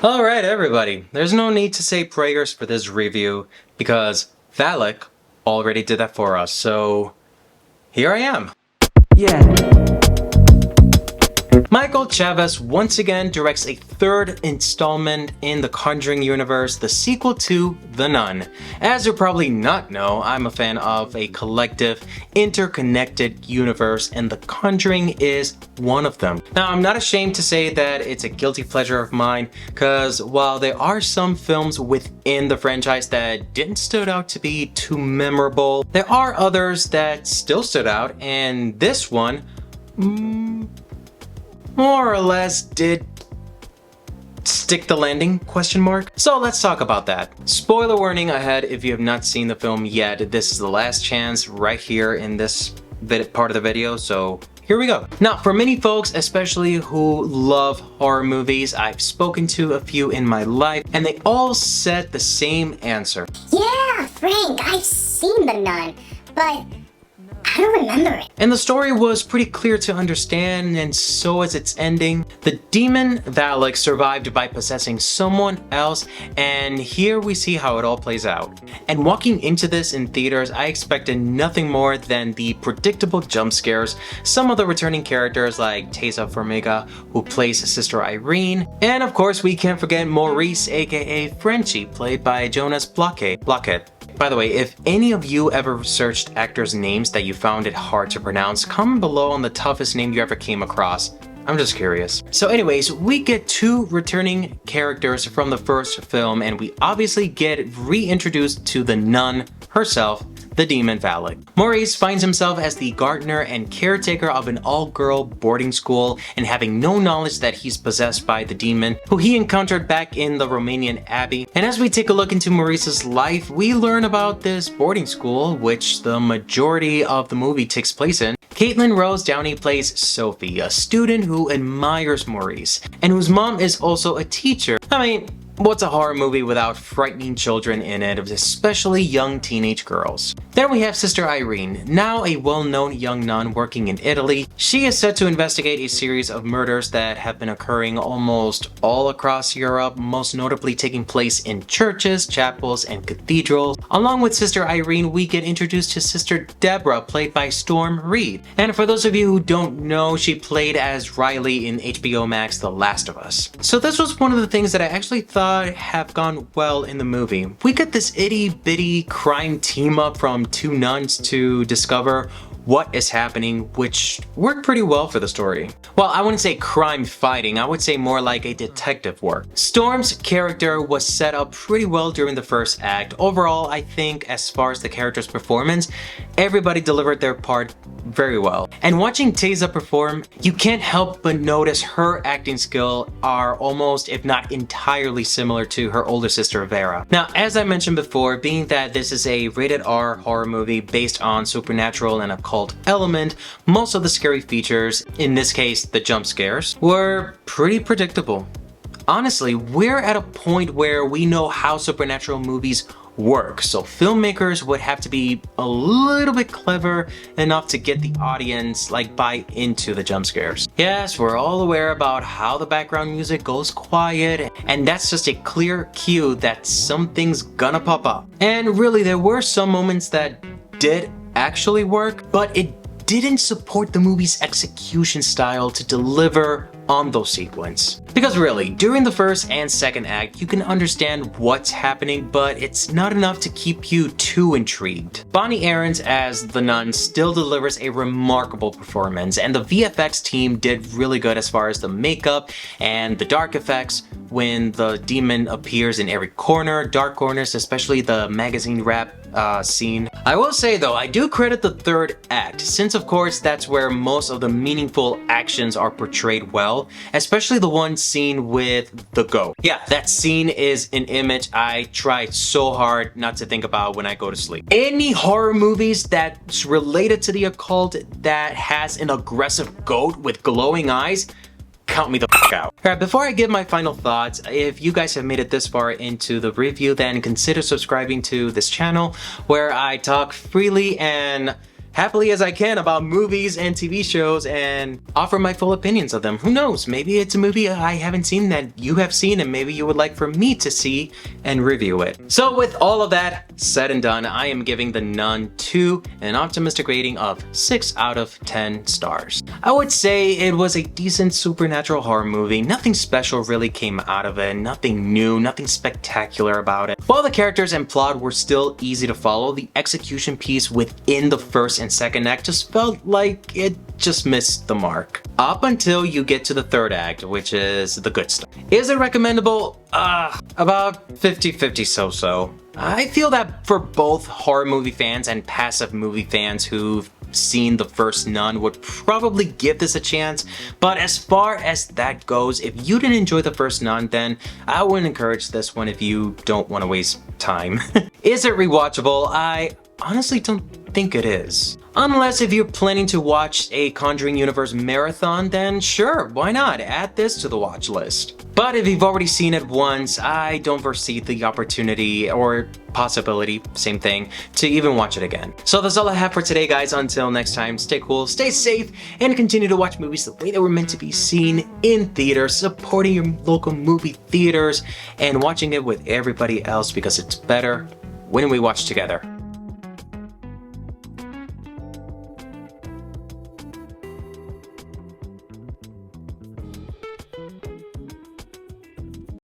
Alright everybody, there's no need to say prayers for this review because Valak already did that for us, so here I am. Yeah. Michael Chavez once again directs a third installment in the Conjuring universe, the sequel to The Nun. As you probably not know, I'm a fan of a collective, interconnected universe, and The Conjuring is one of them. Now, I'm not ashamed to say that it's a guilty pleasure of mine, because while there are some films within the franchise that didn't stood out to be too memorable, there are others that still stood out, and this one, more or less did stick the landing, question mark? So let's talk about that. Spoiler warning ahead if you have not seen the film yet. This is the last chance right here in this part of the video, so here we go. Now, for many folks, especially who love horror movies, I've spoken to a few in my life, and they all said the same answer. Yeah, Frank, I've seen The Nun, but I don't remember it. And the story was pretty clear to understand, and so is its ending. The demon Valak survived by possessing someone else, and here we see how it all plays out. And walking into this in theaters, I expected nothing more than the predictable jump scares, some of the returning characters like Tessa Farmiga, who plays Sister Irene, and of course we can't forget Maurice aka Frenchie, played by Jonas Blockhead. By the way, if any of you ever searched actors' names that you found it hard to pronounce, comment below on the toughest name you ever came across. I'm just curious. So anyways, we get two returning characters from the first film, and we obviously get reintroduced to the nun herself, the demon Valak. Maurice finds himself as the gardener and caretaker of an all-girl boarding school, and having no knowledge that he's possessed by the demon, who he encountered back in the Romanian abbey. And as we take a look into Maurice's life, we learn about this boarding school, which the majority of the movie takes place in. Caitlin Rose Downey plays Sophie, a student who admires Maurice, and whose mom is also a teacher. I mean, what's a horror movie without frightening children in it, especially young teenage girls? Then we have Sister Irene, now a well-known young nun working in Italy. She is set to investigate a series of murders that have been occurring almost all across Europe, most notably taking place in churches, chapels, and cathedrals. Along with Sister Irene, we get introduced to Sister Deborah, played by Storm Reed. And for those of you who don't know, she played as Riley in HBO Max The Last of Us. So this was one of the things that I actually thought have gone well in the movie. We get this itty-bitty crime team up from two nuns to discover what is happening, which worked pretty well for the story. Well, I wouldn't say crime fighting, I would say more like a detective work. Storm's character was set up pretty well during the first act. Overall, I think as far as the character's performance, everybody delivered their part very well. And watching Tessa perform, you can't help but notice her acting skill are almost, if not entirely, similar to her older sister Vera. Now, as I mentioned before, being that this is a rated R horror movie based on supernatural and occult element, most of the scary features, in this case the jump scares, were pretty predictable. Honestly, we're at a point where we know how supernatural movies work, so filmmakers would have to be a little bit clever enough to get the audience buy into the jump scares. Yes, we're all aware about how the background music goes quiet, and that's just a clear cue that something's gonna pop up. And really, there were some moments that did actually work, but it didn't support the movie's execution style to deliver on those sequences. Because really, during the first and second act, you can understand what's happening, but it's not enough to keep you too intrigued. Bonnie Aarons as the nun still delivers a remarkable performance, and the VFX team did really good as far as the makeup and the dark effects when the demon appears in every corner, dark corners, especially the magazine wrap scene. I will say though, I do credit the third act, since of course that's where most of the meaningful actions are portrayed well, especially the one scene with the goat. Yeah, that scene is an image I try so hard not to think about when I go to sleep. Any horror movies that's related to the occult that has an aggressive goat with glowing eyes, count me the fuck out. Alright, before I give my final thoughts, if you guys have made it this far into the review, then consider subscribing to this channel where I talk freely and happily as I can about movies and TV shows and offer my full opinions of them. Who knows, maybe it's a movie I haven't seen that you have seen and maybe you would like for me to see and review it. So with all of that said and done, I am giving The Nun 2 an optimistic rating of 6 out of 10 stars. I would say it was a decent supernatural horror movie. Nothing special really came out of it, nothing new, nothing spectacular about it. While the characters and plot were still easy to follow, the execution piece within the first and second act just felt like it just missed the mark. Up until you get to the third act, which is the good stuff. Is it recommendable? About 50-50 so-so. I feel that for both horror movie fans and passive movie fans who've seen the first Nun would probably give this a chance, but as far as that goes, if you didn't enjoy the first Nun, then I wouldn't encourage this one if you don't want to waste time. Is it rewatchable? I honestly don't think it is. Unless if you're planning to watch a Conjuring Universe marathon, then sure, why not? Add this to the watch list. But if you've already seen it once, I don't foresee the opportunity or possibility, same thing, to even watch it again. So that's all I have for today, guys. Until next time, stay cool, stay safe, and continue to watch movies the way they were meant to be seen in theaters, supporting your local movie theaters, and watching it with everybody else because it's better when we watch together.